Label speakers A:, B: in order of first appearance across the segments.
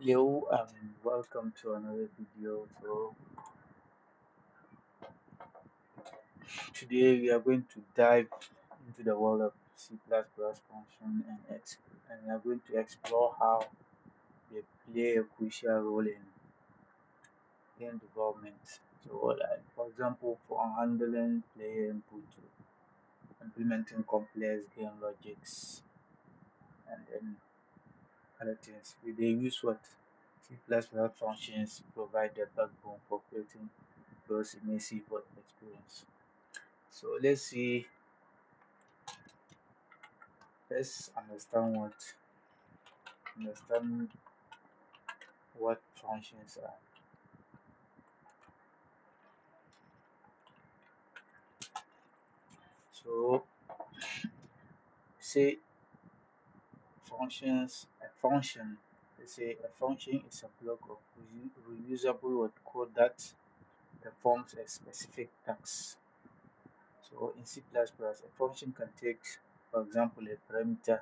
A: Hello and welcome to another video. So today we are going to dive into the world of C++ function and we are going to explore how they play a crucial role in game development. So like for example for handling player input to implementing complex game logics and then other things. They use what C++ functions provide the backbone for creating those immersive world experience. So let's understand what functions are. So say a function is a block of reusable word code that performs a specific task. So in C++, a function can take, for example, a parameter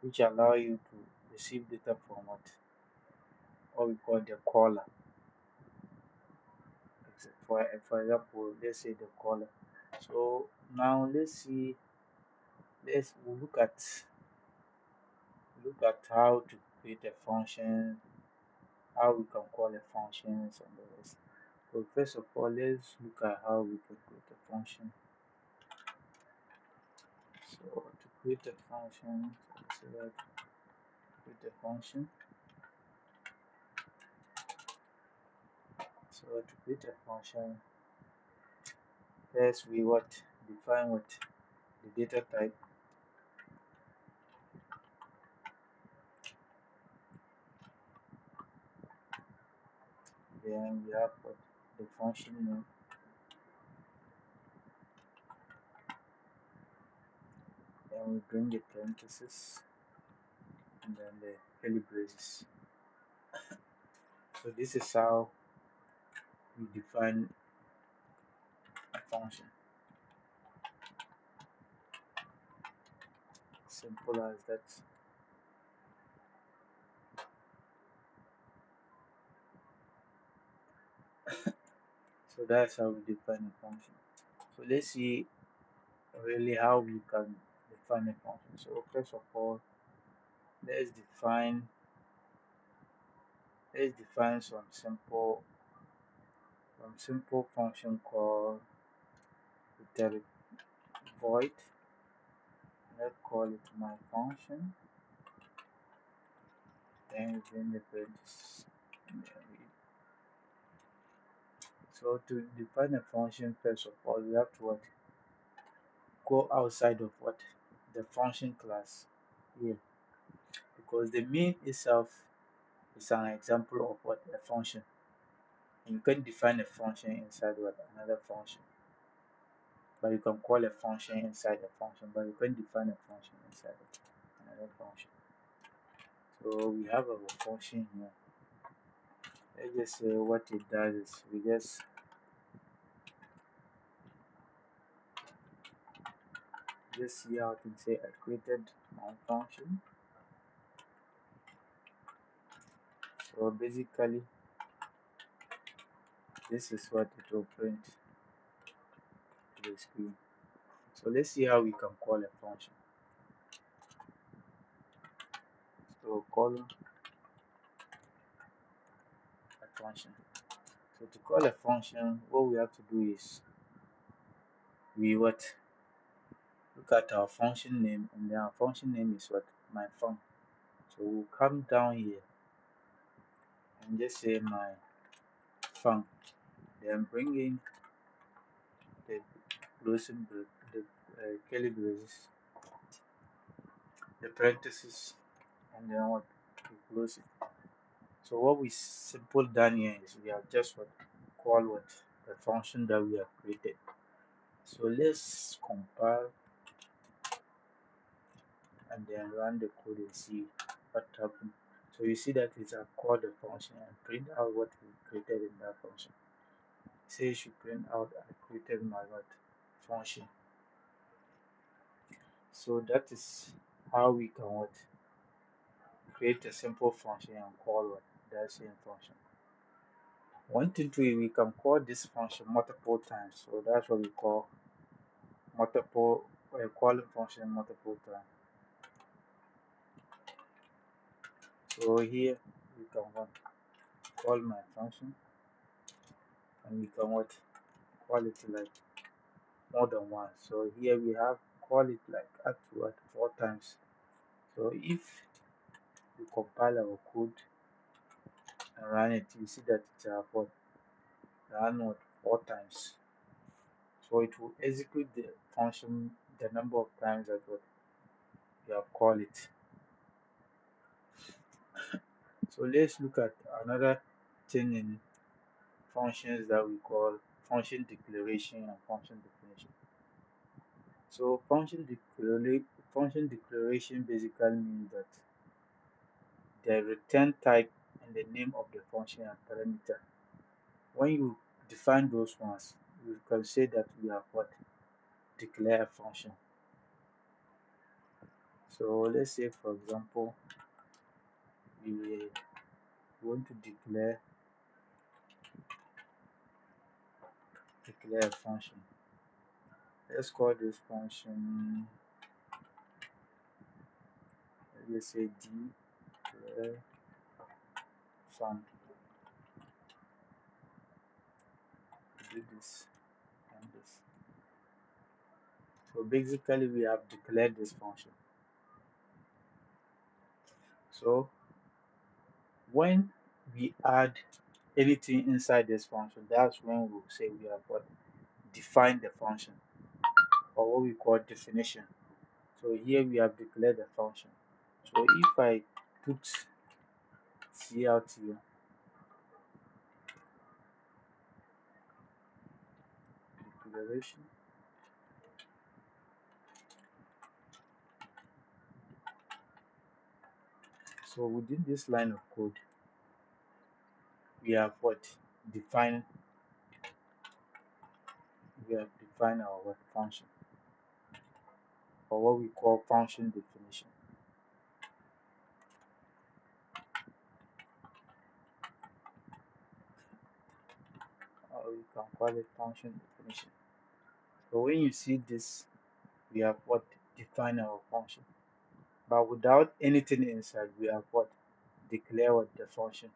A: which allow you to receive data from what we call the caller. For example, let's say the caller. So now let's look at how to create a function, how we can call a functions and the rest. So first of all, let's look at how we can create a function. So to create a function, so let's create a function. So to create a function, first we define what the data type, then we have what the function name, then we bring the parentheses and then the curly braces. So this is how we define a function. Simple as that. So that's how we define a function. So let's see really how we can define a function. So first of all, let's define some simple function called iterative void. Let's call it my function. Then we bring the parentheses. So to define a function, first of all, we have to go outside of the function class here, because the main itself is an example of a function. And you can define a function inside another function, but you can call a function inside a function, but you can define a function inside another function. So we have our function here. Let's just say what it does is we just see how to say I created my function. So basically this is what it will print to the screen. So let's see how we can call a function. So call a function. So to call a function, what we have to do is we look at our function name, and then our function name is my fun. So we'll come down here and just say my fun, then bring in the closing the curly braces, the parentheses, and then we close it. So what we simple done here is we have just call the function that we have created. So let's compile and then run the code and see what happened. So you see that it's a call the function and print out what we created in that function. Say it should print out I created my function. So that is how we can create a simple function and call what that same function. One thing to it, we can call this function multiple times, so that's what we call multiple calling function multiple times. So here we can what call my function, and we can what call it like more than once. So here we have call it like up to what 4 times. So if we compile our code and run it, you see that it what run what 4 times. So it will execute the function the number of times that what you have called it. So let's look at another thing in functions that we call function declaration and function definition. So function declaration basically means that the return type and the name of the function and parameter. When you define those ones, you can say that we have what declare a function. So let's say for example we want to declare a function. Let's call this function, let's say declare sum. Do this and this. So basically we have declared this function. So when we add anything inside this function, that's when we'll say we have what defined the function, or what we call definition. So here we have declared the function. So if I put C out here, declaration, so within this line of code, we have what defined our what function, or what we call function definition, or we can call it function definition. So when you see this, we have what define our function, but without anything inside, we have what declare what the function.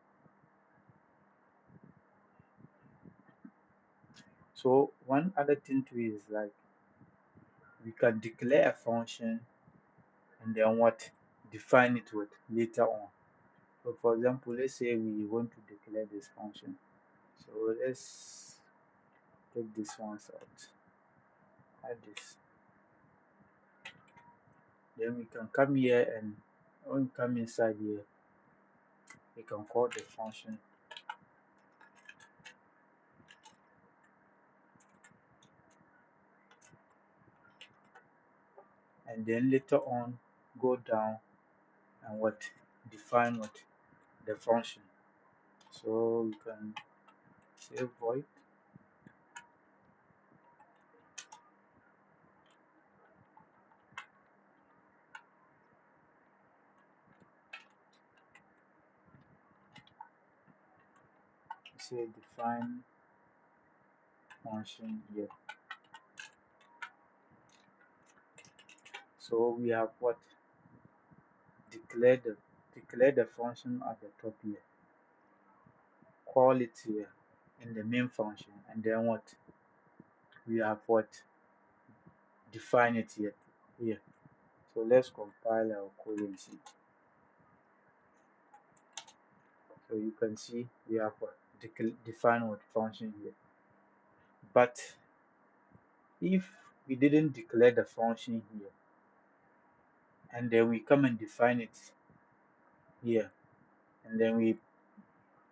A: So one other thing to it is like we can declare a function and then what define it with later on. So for example, let's say we want to declare this function. So let's take this one out, add this. Then we can come here, and when we come inside here, we can call the function, and then later on go down and what define what the function. So we can say void say define function here. So we have what declare the function at the top here, call it here in the main function, and then what we have what define it here. So let's compile our code and see. So you can see we have what define what function here. But if we didn't declare the function here, and then we come and define it here, and then we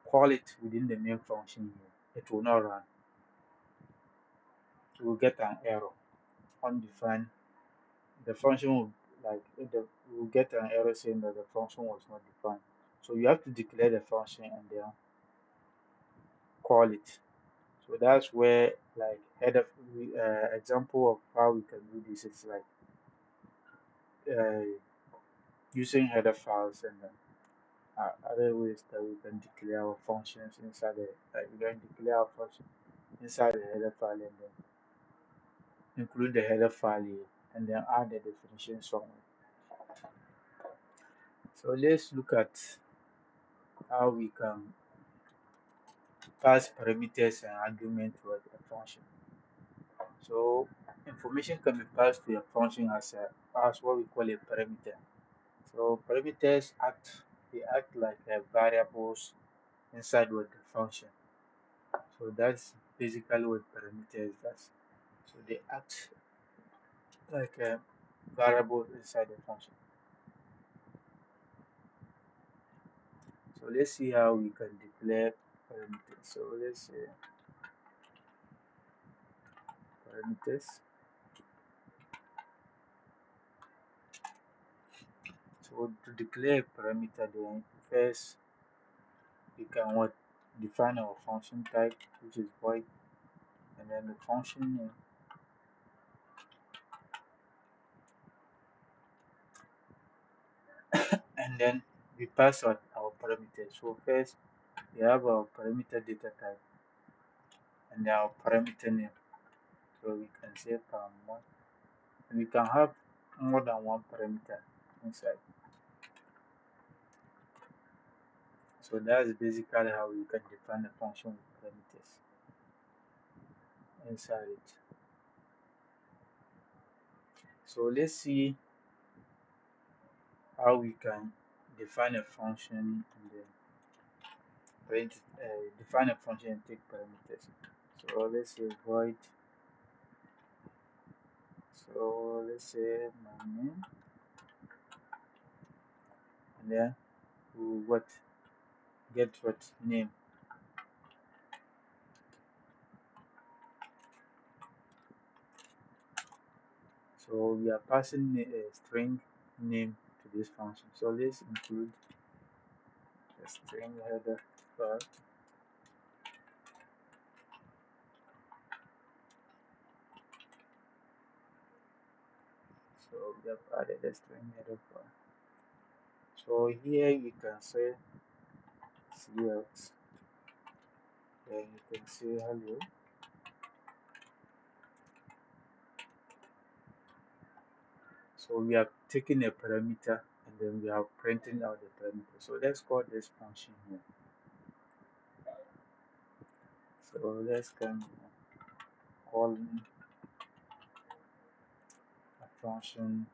A: call it within the main function here, it will not run. We will get an error, undefined. The function will will get an error saying that the function was not defined. So you have to declare the function and then call it. So that's where like example of how we can do this is like using header files and then other ways that we can declare our functions inside the we can declare our function inside the header file and then include the header file here and then add the definition somewhere. So let's look at how we can pass parameters and argument to a function. So information can be passed to a function as what we call a parameter. So parameters act like variables inside what the function. So that's basically what parameters does. So they act like a variable inside the function. So let's see how we can declare parameters. So let's say parameters. So to declare a parameter, then first we can define our function type, which is void, and then the function name, and then we pass out our parameters. So first we have our parameter data type and our parameter name. So we can say param1, and we can have more than one parameter inside. So that's basically how we can define a function with parameters inside it. So let's see how we can define a function and then define a function and take parameters. So let's say void. So let's say my name, and then we get what name. So we are passing a string name to this function. So let's include a string header file. So we have added a string header file. So here you can say cout, then you can say hello. So we are taking a parameter and then we are printing out the parameter. So let's call this function here. So let's come call a function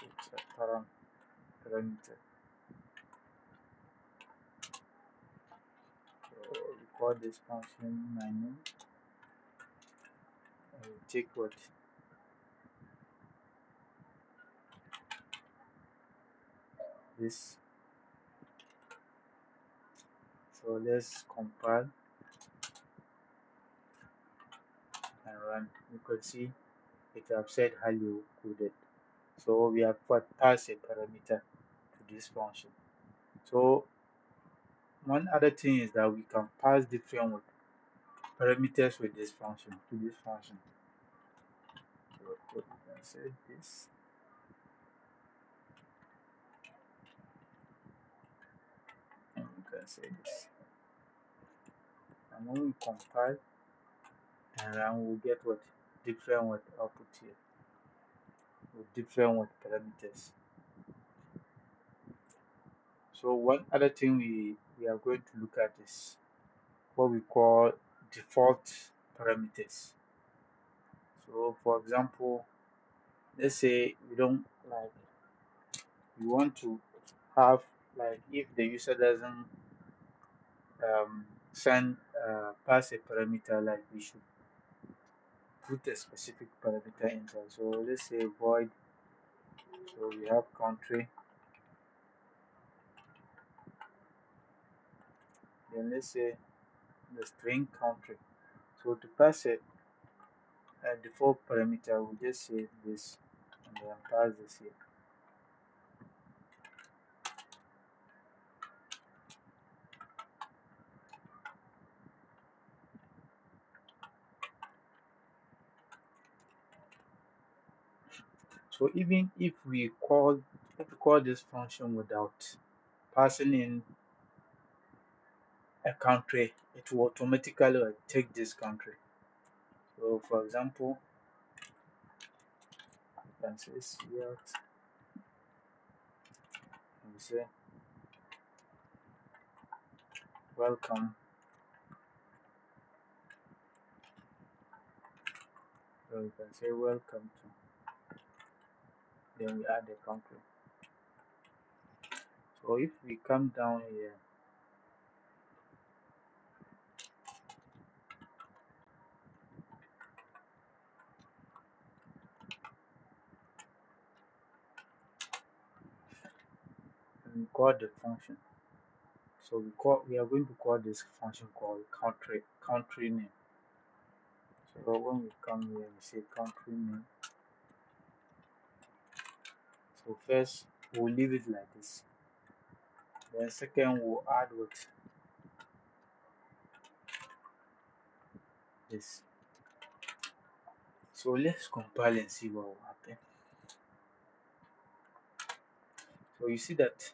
A: with a parameter. So we call this function my name, and we take what this. So let's compile and run. You can see it have said hello coded. So we have passed a parameter to this function. So one other thing is that we can pass different parameters with this function to this function. So we can say this, and we can say this. And when we compile and run, we'll get what different output here with different parameters. So one other thing we are going to look at is what we call default parameters. So for example, let's say we don't like we want to have like if the user doesn't send pass a parameter, like we should put a specific parameter inside. So let's say void. So we have country. Then let's say the string country. So to pass a default parameter, we just say this and then pass this here. So even if we call if you call this function without passing in a country, it will automatically take this country. So for example, you can say cout and we say welcome. So you can say welcome to, then we add the country. So if we come down here, and we call the function. So we are going to call this function called country name. So when we come here, we say country name. So first we'll leave it like this. Then second we'll add with this. So let's compile and see what will happen. So you see that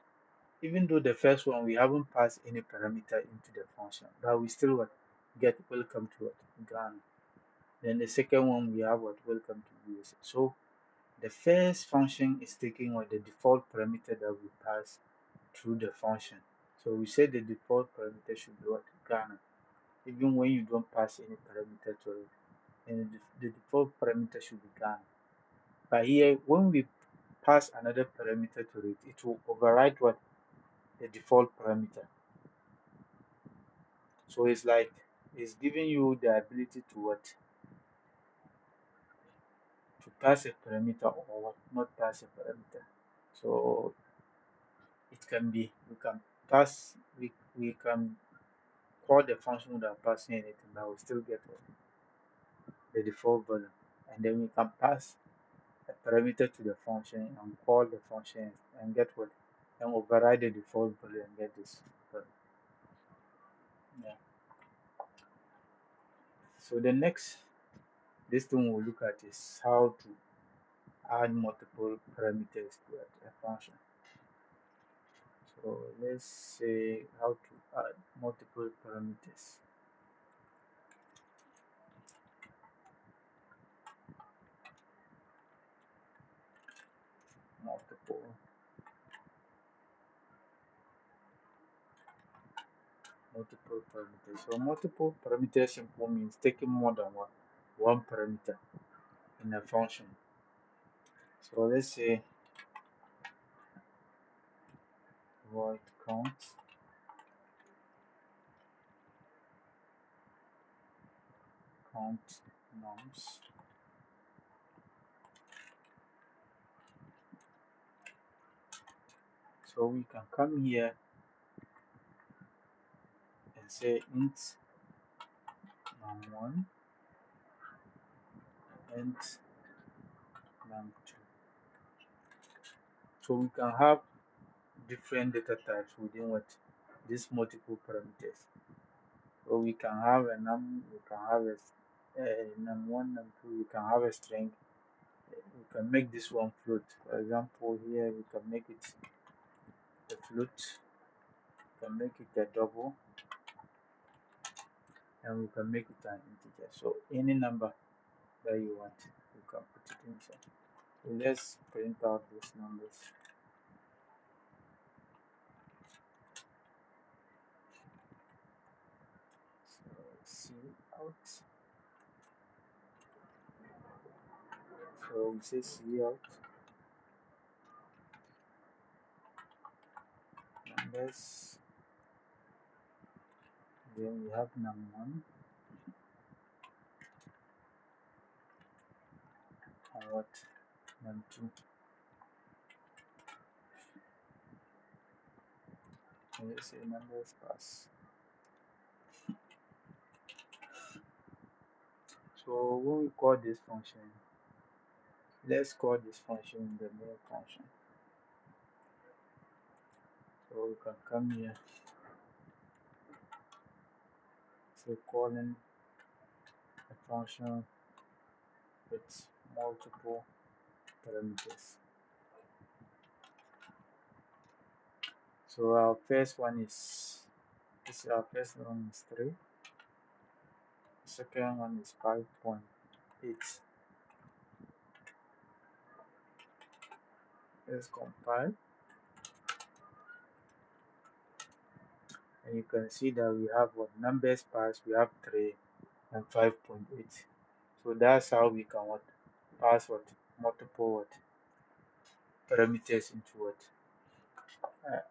A: even though the first one we haven't passed any parameter into the function, but we still get welcome to Ghana. Then the second one we have welcome to USA. So the first function is taking the default parameter that we pass through the function. So we say the default parameter should be Ghana, even when you don't pass any parameter to it. And the default parameter should be Ghana. But here, when we pass another parameter to it, it will override the default parameter. So it's like it's giving you the ability to pass a parameter or not pass a parameter. So it can be we can call the function without passing anything, but we still get the default value. And then we can pass a parameter to the function and call the function and get and override the default value and get this value. Yeah. So the next this thing we'll look at is how to add multiple parameters to a function. So let's say how to add multiple parameters. Multiple parameters. So multiple parameters simple means taking more than one parameter in a function. So let's say void count nums. So we can come here and say int num1 and num2. So we can have different data types within these multiple parameters. So we can have a num, we can have a num1, num2, we can have a string. We can make this one float. For example, here we can make it a float, we can make it a double, and we can make it an integer. So any number that you want, you can put it inside. So let's print out these numbers. So cout. So we say cout numbers. Then we have num1 and num2. And let's say numbers pass. So when we call this function, let's call this function the main function. So we can come here, so calling a function with multiple parameters. So our first one is this. Our first one is 3. The second one is 5.8. Let's compile, and you can see that we have what numbers passed. We have 3 and 5.8. So that's how we can what pass what multiple what parameters into what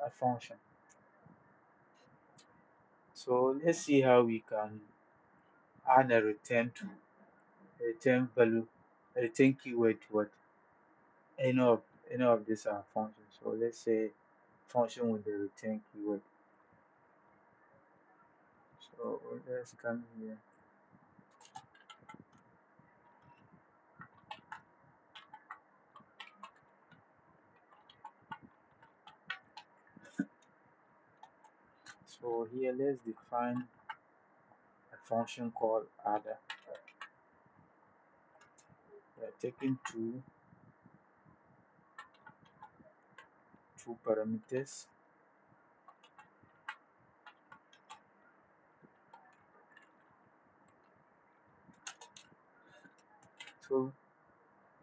A: a function. So let's see how we can add a return value, a return keyword to what any of any of these are functions. So let's say function with the return keyword. So let's come here. So here let's define a function called adder. We are taking two parameters. So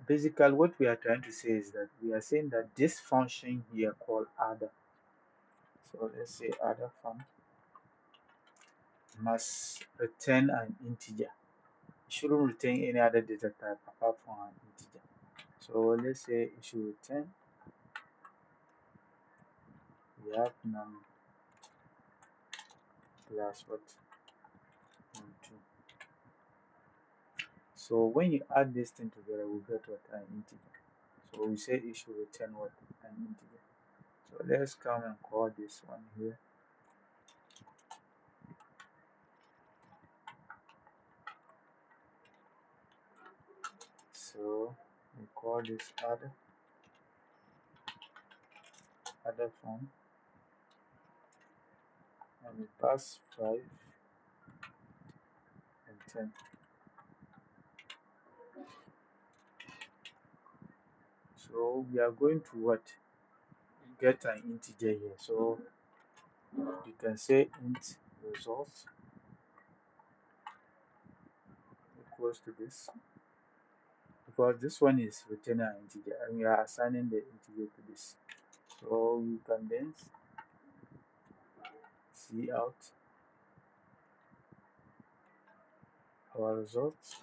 A: basically what we are trying to say is that we are saying that this function here called adder. So let's say adder fun must return an integer. It shouldn't return any other data type apart from an integer. So let's say it should return we have num plus what num2. So when you add this thing together, we get what an integer. So we say it should return what an integer. So let's come and call this one here. So we call this other form, and we pass 5 and 10. So we are going to what get an integer here. So you can say int results equals to this, because this one is returning an integer and we are assigning the integer to this. So you can then see out our results.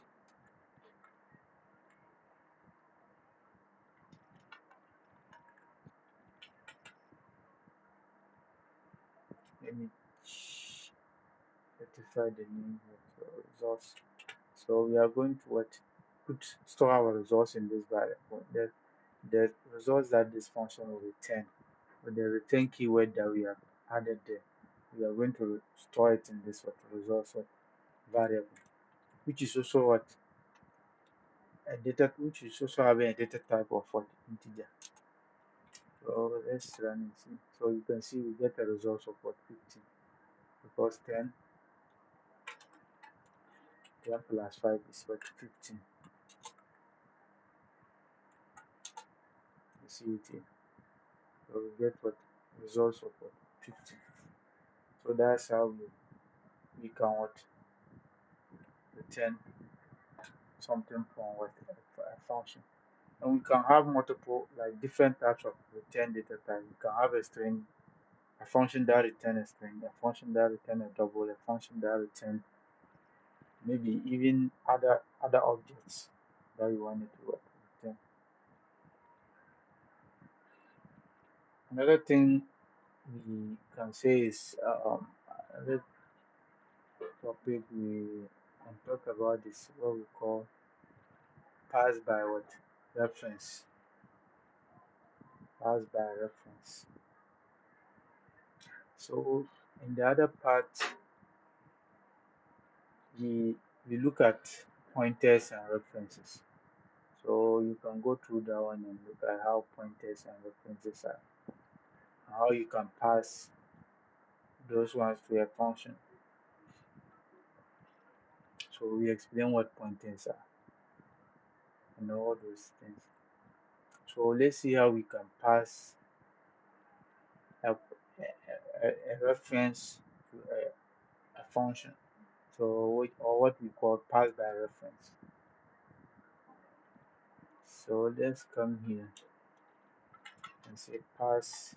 A: Let me specify the name of the results. So we are going to what store our results in this variable. The results that this function will return with the return keyword that we have added there. We are going to store it in this what results what variable, which is also what a data, which is also having a data type of what integer. So let's run and see. So you can see we get a result of what 15, because 10 plus 5 is what 15. You see it here. So we get what results of what 15. So that's how we can what return something from what a function. And we can have multiple like different types of return data type. We can have a string, a function that return a string, a function that return a double, a function that return maybe even other objects that we wanted to return. Another thing we can say is another topic we can talk about is what we call pass by what reference. Pass by reference. So in the other part, we look at pointers and references. So you can go through that one and look at how pointers and references are, and how you can pass those ones to a function. So we explain what pointers are and all those things. So let's see how we can pass a reference to a function. So or what we call pass by reference. So let's come here and say pass.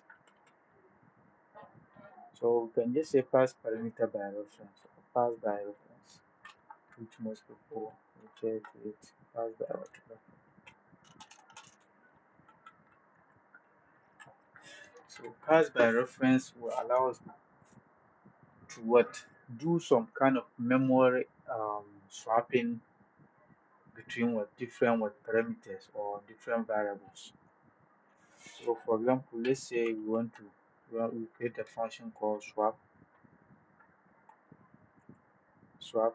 A: So we can just say pass parameter by reference or pass by reference, which most people refer to it pass by reference. So pass by reference will allow us to what, do some kind of memory swapping between what different what parameters or different variables. So for example, let's say we want to we create a function called swap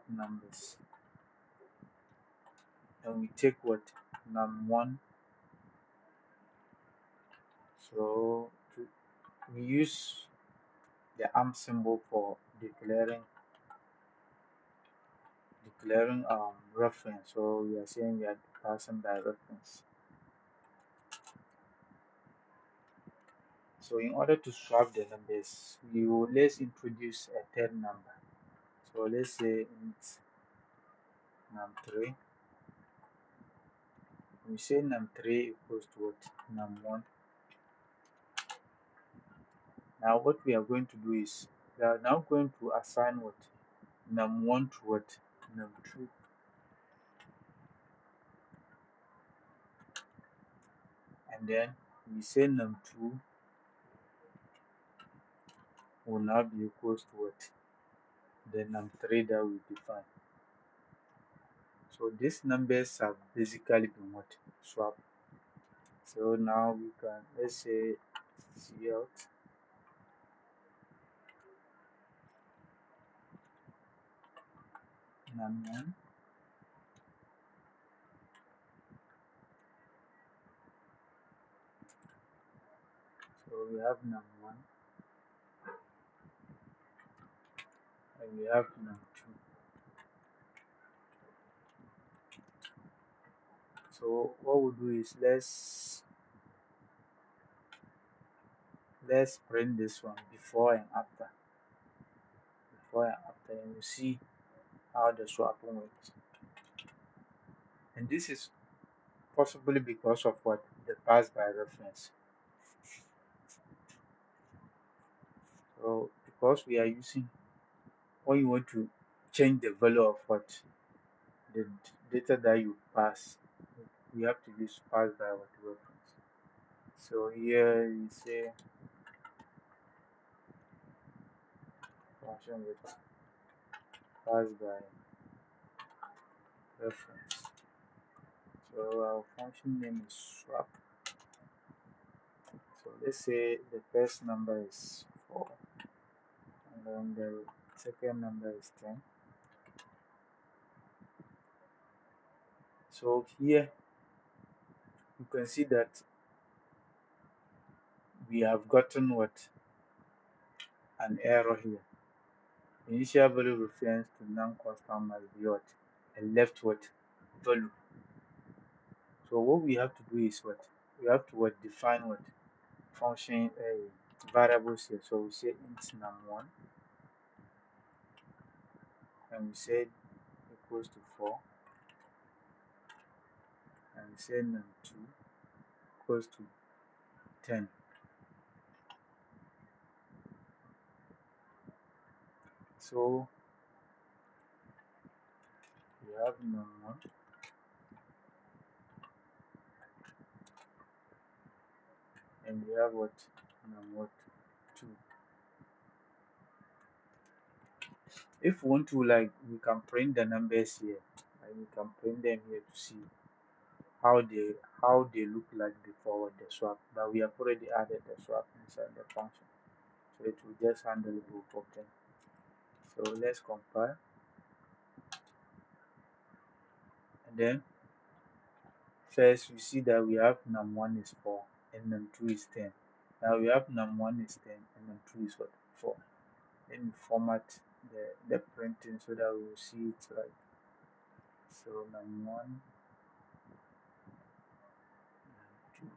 A: numbers, and we take what num1. So we use the symbol for declaring reference. So we are saying we are passing by reference. So in order to swap the numbers, let's introduce a third number. So let's say it's num3. We say num3 equals to what? Num1. Now what we are going to do is we are now going to assign what? Num1 to what? Num2. And then we say num2 will now be equals to what? The num3 that we define. So these numbers have basically been what? Swapped. So now we can, let's say, cout num1. So we have num1 and we have num2. So what we'll do is let's print this one before and after. And you see how the swapping works. And this is possibly because of what? The pass by reference. So because we are using, when you want to change the value of what? The data that you pass, we have to use pass by what reference. So here you say function with pass by reference. So our function name is swap. So let's say the first number is 4 and then the second number is 10. So here you can see that we have gotten what? An error here. Initial value reference to non-constant must be what? A left what? Value. So what we have to do is what? We have to what? Define what? Function variables here. So we say int num1 and we say equals to 4 and we say num2 equals to 10. So we have num1 and we have what? Num2. If we want to, like, we can print the numbers here, and we can print them here to see how they look like before the swap. But we have already added the swap inside the function, so it will just handle both of them. So let's compile, and then first we see that we have num1 is 4 and num2 is 10. Now we have num1 is 10 and num2 is what? 4. Let me format the printing so that we will see it right. So num1, num2,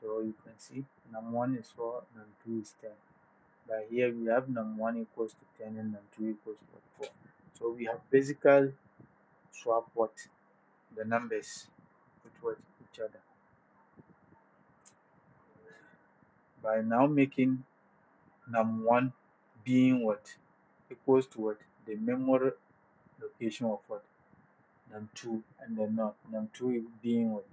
A: So you can see num1 is 4, num2 is 10. But here we have num1 equals to 10 and num2 equals to 4. So we have basically swap what the numbers with what each other by now making num1 being what equals to what the memory location of what num2, and then not num2 being what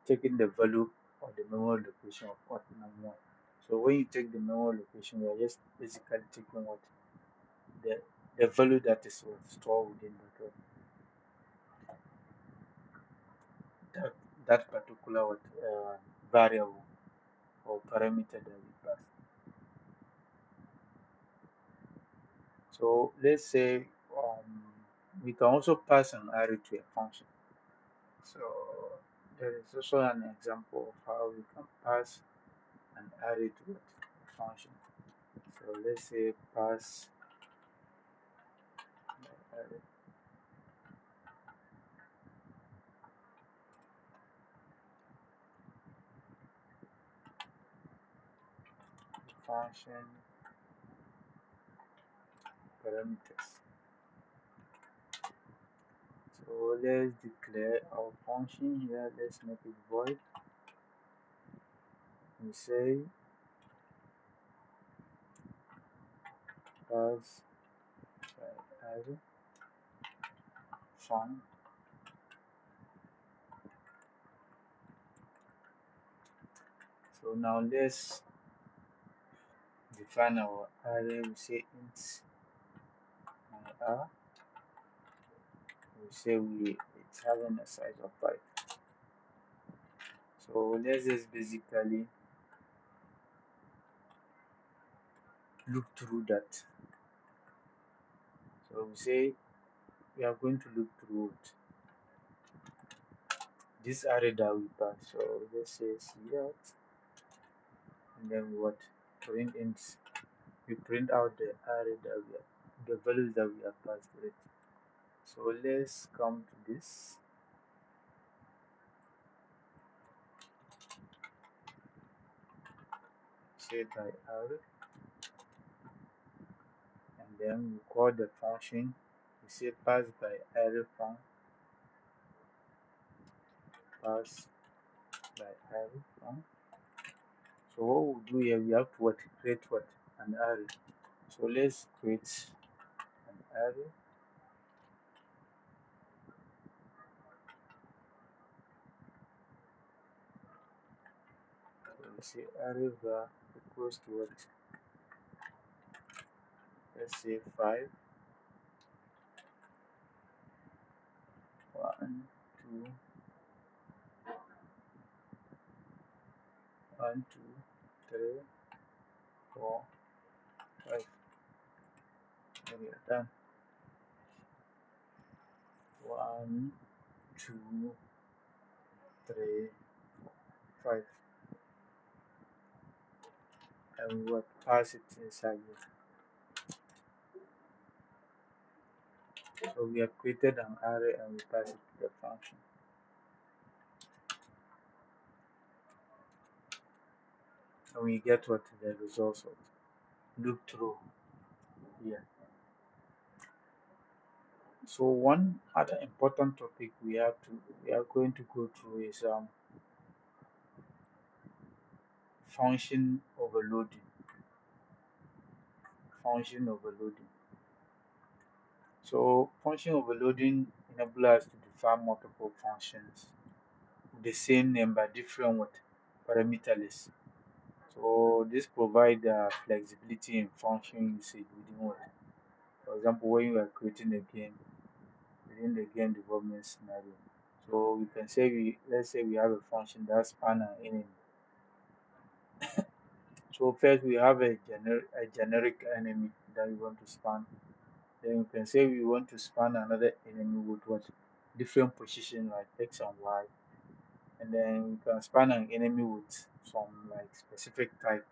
A: taking the value of the memory location of what num1. So when you take the memory location, you are just basically taking what the the value that is stored within that that particular what variable or parameter that we pass. So let's say we can also pass an array to a function. So there is also an example of how we can pass an array to a function. So let's say pass array function parameters. So let's declare our function here. Let's make it void. We say pass array fun. So now let's define our array. We say int r. We say it's having a size of 5. So let's just basically look through that. So we say we are going to look through it, this array that we pass. So let's say cout, and then what print int. We print out the array that we have, the values that we have passed to it. So let's come to this. Say by array, and then we call the function. We say pass by array fun, pass by array fun. So what we'll do here, we have to what create what an array. So let's create an array. So we say array var equals to what? Let's say 5, 1, 2, 1, 2, 3, 4, 5. And we are done. 1, 2, 3, 5. And what pass it inside here. So we have created an array and we pass it to the function. And we get what the results of look through here. So one other important topic we are going to go through is function overloading. Function overloading. So function overloading enables us to define multiple functions with the same name but different what parameter list. So this provides flexibility in function usage within what. For example, when you are creating a game within the game development scenario. So we can say let's say we have a function that span an enemy. So first we have a generic enemy that we want to span. Then we can say we want to span another enemy with what different position like x and y. And then we can span an enemy with some like specific type.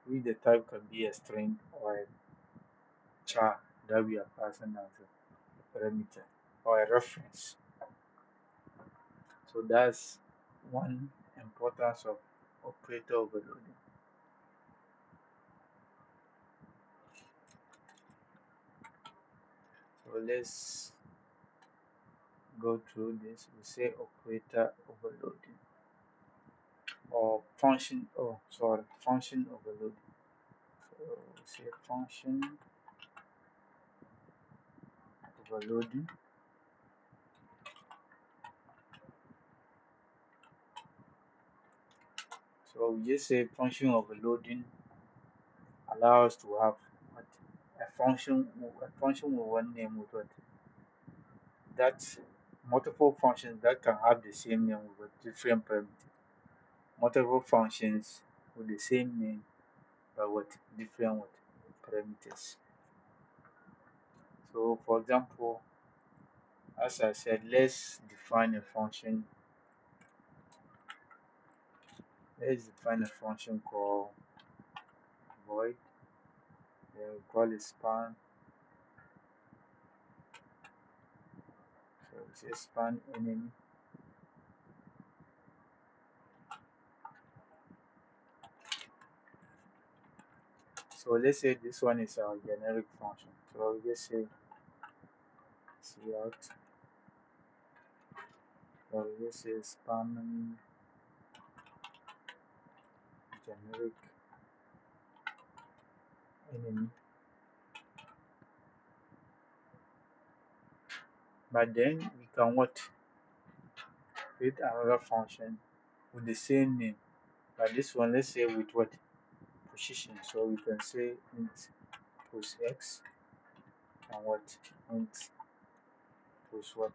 A: Which the type can be a string or a char that we are passing as a parameter or a reference. So that's one importance of operator overloading. So let's go through this. We say operator overloading or function. Oh, sorry, function overloading. So we say function overloading. So we just say function overloading allow us to have what a function with one name with what that multiple functions that can have the same name with different parameters. Multiple functions with the same name but with different what parameters. So for example, as I said, let's define a function. Let's define a function called void. Then we call it span. So we say span enemy. So let's say this one is our generic function. So we just say cout. So we just say span generic enemy. But then we can what? Create another function with the same name. But this one, let's say with what? Position. So we can say int post x and what? Int post what?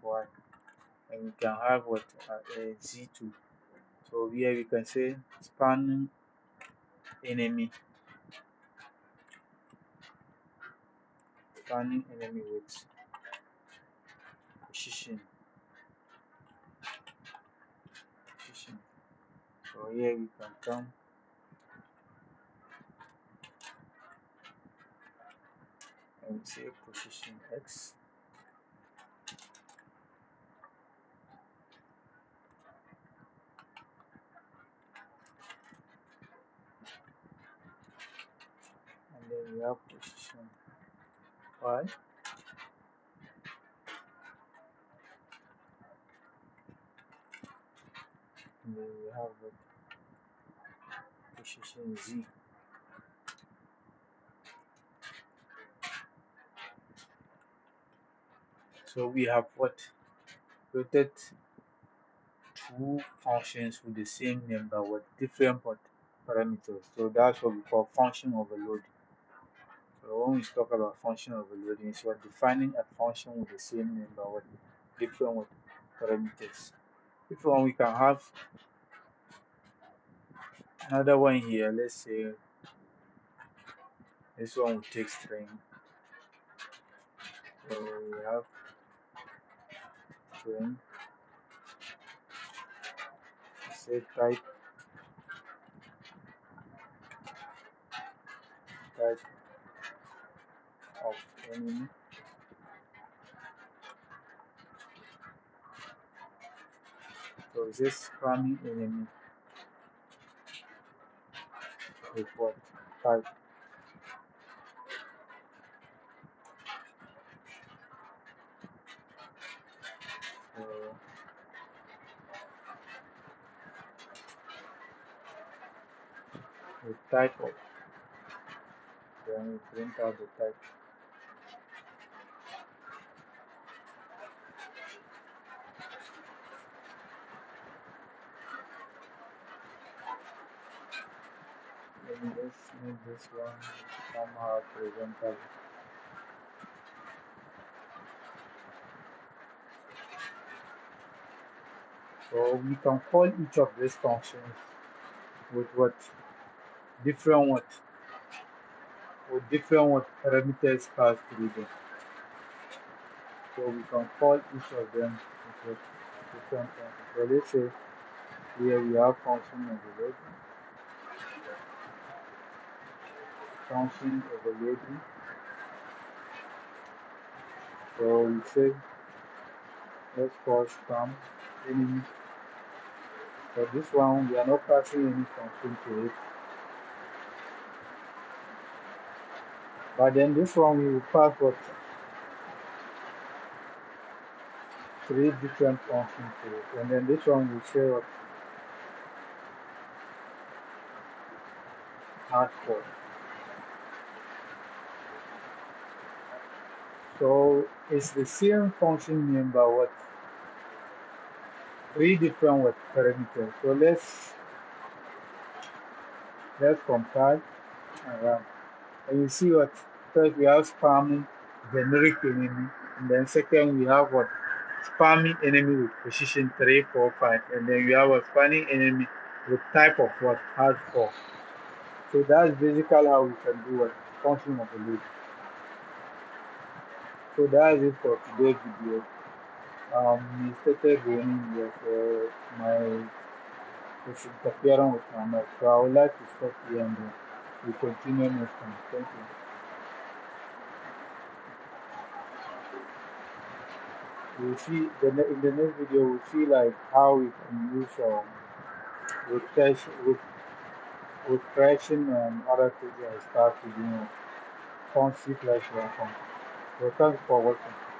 A: Y. And we can have what? A z2. So here we can say span enemy. Spanning enemy with position. So here we can come and say position x. And then we have position y. And then we have the position z. So we have what? Created two functions with the same name but with different what parameters. So that's what we call function overloading. So when we talk about function overloading, it's what defining a function with the same name but with different what parameters. If we can have another one here, let's say this one will take string. So we have string, say type of enemy. So it's just spamming enemy with what type. So with type of, then we print out the type. Let me just make this one somehow presentable. So we can call each of these functions with what different what with different what parameters passed through them. So we can call each of them with different functions. So let's say here we have function overloading. So we say let's call span enemy. So this one we are not passing any function to it. But then this one we will pass what three different functions to it. And then this one will say what hardcore. So it's the same function name but what three different what parameters. So let's compile and run. And you see what first we have spamming generic enemy, and then second we have what spamming enemy with precision 3, 4, 5, and then we have a spamming enemy with type of what hardcore. So that's basically how we can do what function of the loop. So that's it for today's video. We started doing this, my it's interfering with my mic. So I would like to stop here and then we continue next time. Thank you. We'll see in the next video we'll see like how we can use with recursion and other things and stuff to do on C plus++. So thanks for watching.